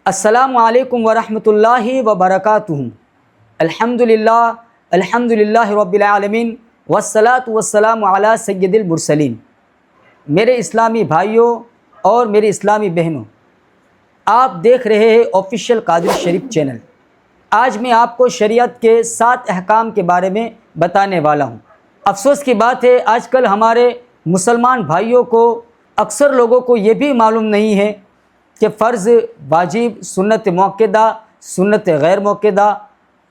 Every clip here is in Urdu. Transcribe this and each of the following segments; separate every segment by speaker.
Speaker 1: السلام علیکم ورحمۃ اللہ وبرکاتہ۔ الحمدللہ رب العالمین والصلاة والسلام علی سید المرسلین۔ میرے اسلامی بھائیوں اور میری اسلامی بہنوں، آپ دیکھ رہے ہیں آفیشیل قادری شریف چینل۔ آج میں آپ کو شریعت کے 7 احکام کے بارے میں بتانے والا ہوں۔ افسوس کی بات ہے، آج کل ہمارے مسلمان بھائیوں کو، اکثر لوگوں کو یہ بھی معلوم نہیں ہے کہ فرض، واجب، سنت مؤکدہ، سنت غیر مؤکدہ،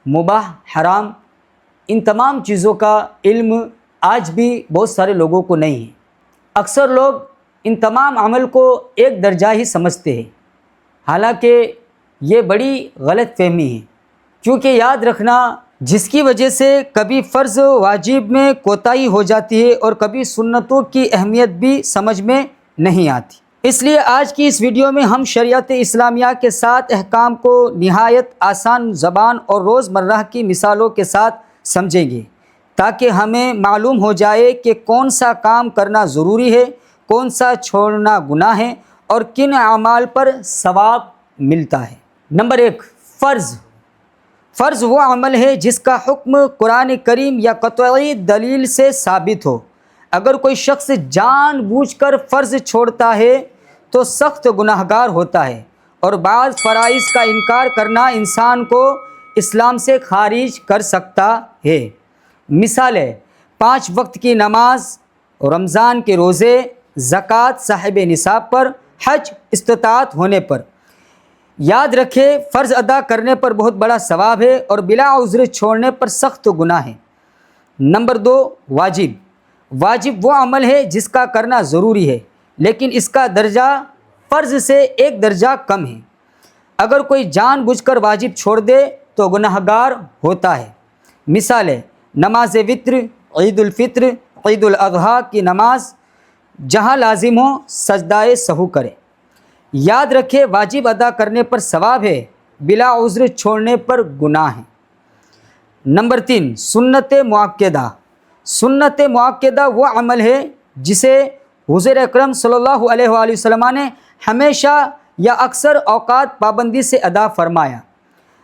Speaker 1: مباح، حرام، ان تمام چیزوں کا علم آج بھی بہت سارے لوگوں کو نہیں ہے۔ اکثر لوگ ان تمام عمل کو ایک درجہ ہی سمجھتے ہیں، حالانکہ یہ بڑی غلط فہمی ہے، کیونکہ یاد رکھنا، جس کی وجہ سے کبھی فرض واجب میں کوتاہی ہو جاتی ہے اور کبھی سنتوں کی اہمیت بھی سمجھ میں نہیں آتی۔ اس لیے آج کی اس ویڈیو میں ہم شریعت اسلامیہ کے 7 احکام کو نہایت آسان زبان اور روزمرہ کی مثالوں کے ساتھ سمجھیں گے، تاکہ ہمیں معلوم ہو جائے کہ کون سا کام کرنا ضروری ہے، کون سا چھوڑنا گناہ ہے اور کن اعمال پر ثواب ملتا ہے۔ نمبر 1، فرض۔ فرض وہ عمل ہے جس کا حکم قرآن کریم یا قطعی دلیل سے ثابت ہو۔ اگر کوئی شخص جان بوجھ کر فرض چھوڑتا ہے تو سخت گناہگار ہوتا ہے، اور بعض فرائض کا انکار کرنا انسان کو اسلام سے خارج کر سکتا ہے۔ مثال ہے 5 وقت کی نماز، رمضان کے روزے، زکوٰۃ صاحب نصاب پر، حج استطاعت ہونے پر۔ یاد رکھے، فرض ادا کرنے پر بہت بڑا ثواب ہے اور بلا عذر چھوڑنے پر سخت گناہ ہے۔ نمبر 2، واجب۔ واجب وہ عمل ہے جس کا کرنا ضروری ہے، لیکن اس کا درجہ فرض سے ایک درجہ کم ہے۔ اگر کوئی جان بوجھ کر واجب چھوڑ دے تو گناہگار ہوتا ہے۔ مثال ہے نماز وتر، عید الفطر، عید الاضحیٰ کی نماز، جہاں لازم ہو سجدہ سہو کرے۔ یاد رکھے، واجب ادا کرنے پر ثواب ہے، بلا عذر چھوڑنے پر گناہ ہے۔ نمبر 3، سنت مؤکدہ۔ سنت مؤکدہ وہ عمل ہے جسے حضور اکرم صلی اللہ علیہ وآلہ وسلم نے ہمیشہ یا اکثر اوقات پابندی سے ادا فرمایا۔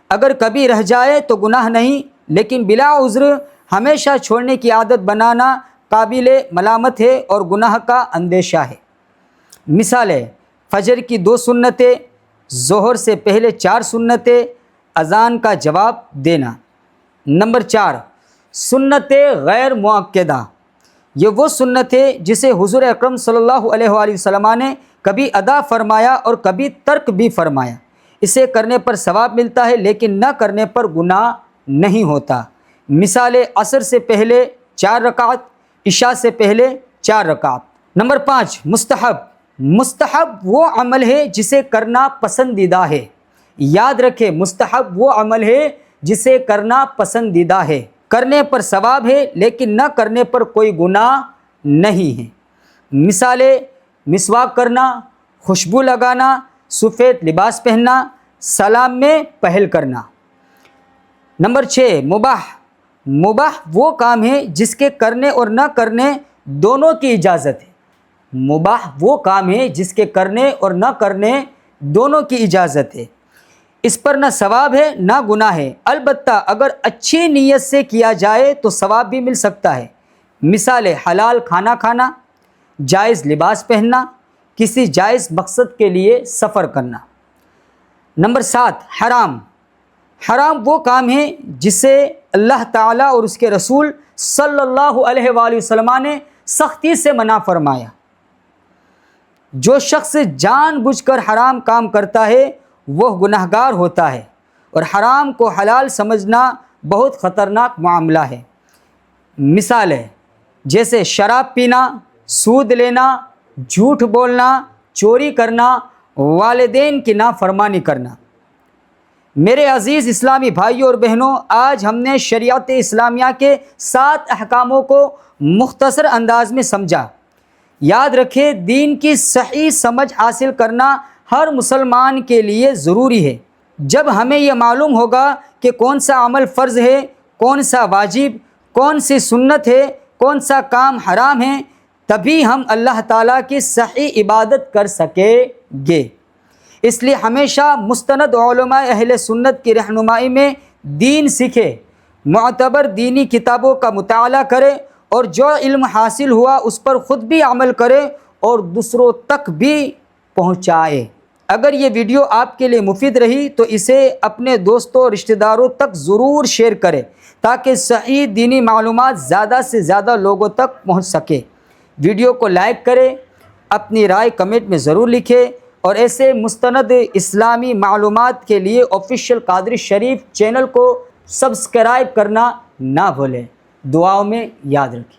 Speaker 1: اگر کبھی رہ جائے تو گناہ نہیں، لیکن بلا عذر ہمیشہ چھوڑنے کی عادت بنانا قابل ملامت ہے اور گناہ کا اندیشہ ہے۔ مثال ہے فجر کی 2 سنتیں، ظہر سے پہلے 4 سنتیں، اذان کا جواب دینا۔ نمبر 4، سنت غیر مؤکدہ۔ یہ وہ سنت ہے جسے حضور اکرم صلی اللہ علیہ وآلہ وسلم نے کبھی ادا فرمایا اور کبھی ترک بھی فرمایا۔ اسے کرنے پر ثواب ملتا ہے، لیکن نہ کرنے پر گناہ نہیں ہوتا۔ مثال عصر سے پہلے 4 رکعت، عشاء سے پہلے 4 رکعت۔ نمبر 5، مستحب۔ مستحب وہ عمل ہے جسے کرنا پسندیدہ ہے۔ یاد رکھے، مستحب وہ عمل ہے جسے کرنا پسندیدہ ہے، کرنے پر ثواب ہے، لیکن نہ کرنے پر کوئی گناہ نہیں ہے۔ مثال مسواک کرنا، خوشبو لگانا، سفید لباس پہننا، سلام میں پہل کرنا۔ نمبر 6، مباح۔ مباح وہ کام ہے جس کے کرنے اور نہ کرنے دونوں کی اجازت ہے۔ مباح وہ کام ہے جس کے کرنے اور نہ کرنے دونوں کی اجازت ہے۔ اس پر نہ ثواب ہے نہ گناہ ہے، البتہ اگر اچھی نیت سے کیا جائے تو ثواب بھی مل سکتا ہے۔ مثال حلال کھانا کھانا، جائز لباس پہننا، کسی جائز مقصد کے لیے سفر کرنا۔ نمبر 7، حرام۔ حرام وہ کام ہے جسے اللہ تعالیٰ اور اس کے رسول صلی اللہ علیہ وآلہ وسلم نے سختی سے منع فرمایا۔ جو شخص جان بوجھ کر حرام کام کرتا ہے وہ گناہگار ہوتا ہے، اور حرام کو حلال سمجھنا بہت خطرناک معاملہ ہے۔ مثال ہے جیسے شراب پینا، سود لینا، جھوٹ بولنا، چوری کرنا، والدین کی نافرمانی کرنا۔ میرے عزیز اسلامی بھائیوں اور بہنوں، آج ہم نے شریعت اسلامیہ کے 7 احکاموں کو مختصر انداز میں سمجھا۔ یاد رکھیں، دین کی صحیح سمجھ حاصل کرنا ہر مسلمان کے لیے ضروری ہے۔ جب ہمیں یہ معلوم ہوگا کہ کون سا عمل فرض ہے، کون سا واجب، کون سی سنت ہے، کون سا کام حرام ہے، تبھی ہم اللہ تعالیٰ کی صحیح عبادت کر سکیں گے۔ اس لیے ہمیشہ مستند علماء اہل سنت کی رہنمائی میں دین سیکھے، معتبر دینی کتابوں کا مطالعہ کرے اور جو علم حاصل ہوا اس پر خود بھی عمل کرے اور دوسروں تک بھی پہنچائے۔ اگر یہ ویڈیو آپ کے لیے مفید رہی تو اسے اپنے دوستوں اور رشتہ داروں تک ضرور شیئر کریں تاکہ صحیح دینی معلومات زیادہ سے زیادہ لوگوں تک پہنچ سکے۔ ویڈیو کو لائک کریں، اپنی رائے کمنٹ میں ضرور لکھیں اور ایسے مستند اسلامی معلومات کے لیے آفیشیل قادری شریف چینل کو سبسکرائب کرنا نہ بھولیں۔ دعاؤں میں یاد رکھیں۔